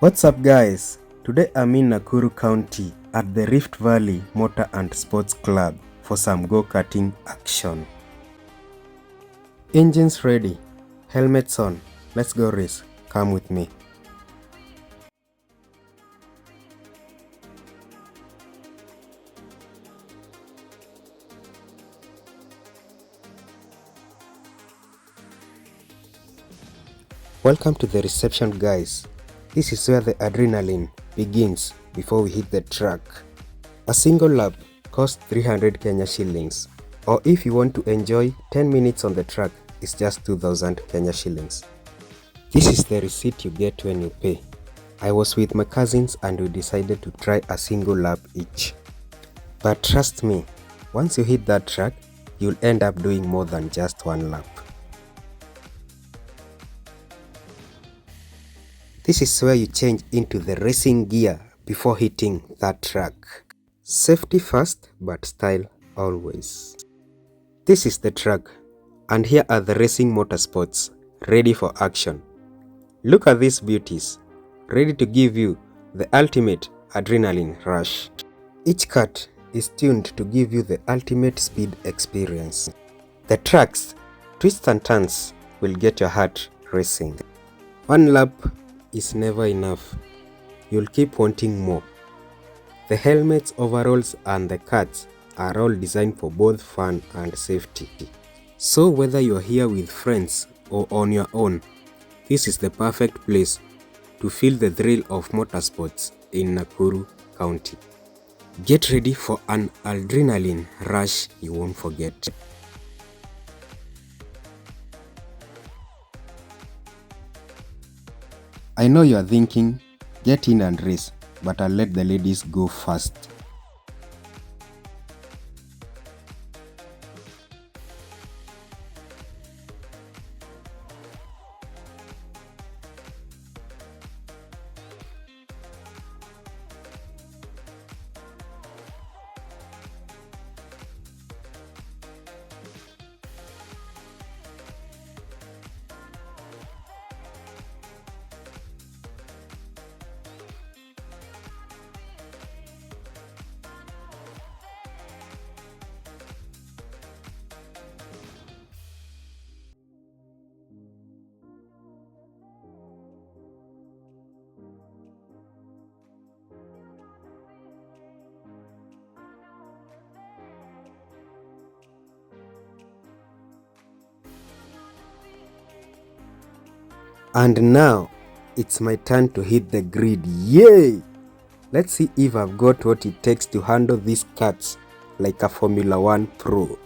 What's up guys? Today I'm in Nakuru County at the Rift Valley Motor and Sports Club for some go-karting action. Engines ready, helmets on, let's go race, come with me. Welcome to the reception guys. This is where the adrenaline begins before we hit the track. A single lap costs 300 Kenya shillings, or if you want to enjoy 10 minutes on the track, it's just 2000 Kenya shillings. This is the receipt you get when you pay. I was with my cousins and we decided to try a single lap each. But trust me, once you hit that track, you'll end up doing more than just one lap. This is where you change into the racing gear before hitting that track. Safety first, but style always. This is the track, and here are the racing motorsports, ready for action. Look at these beauties, ready to give you the ultimate adrenaline rush. Each kart is tuned to give you the ultimate speed experience. The tracks, twists and turns will get your heart racing. One lap is never enough. You'll keep wanting more. The helmets, overalls and the karts are all designed for both fun and safety. So whether you're here with friends or on your own, this is the perfect place to feel the thrill of motorsports in Nakuru County. Get ready for an adrenaline rush you won't forget. I know you are thinking, get in and race, but I'll let the ladies go first. And now, it's my turn to hit the grid. Yay! Let's see if I've got what it takes to handle these karts like a Formula 1 pro.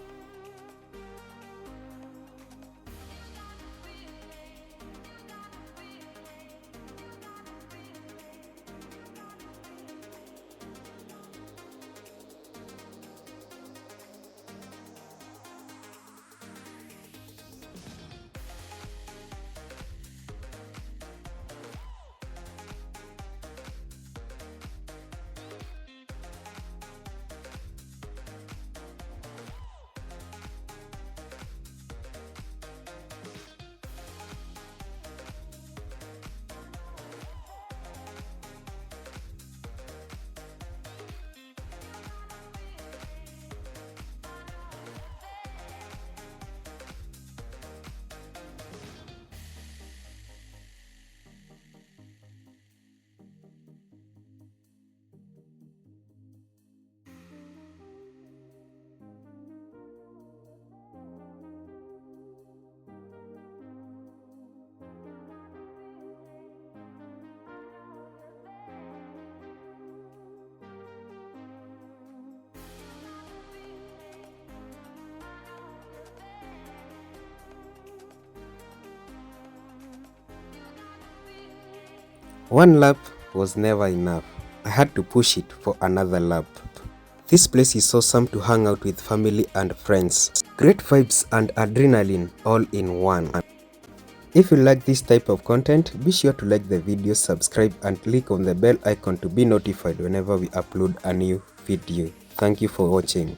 One lap was never enough. I had to push it for another lap. This place is awesome to hang out with family and friends. Great vibes and adrenaline all in one. If you like this type of content, be sure to like the video, subscribe and click on the bell icon to be notified whenever we upload a new video. Thank you for watching.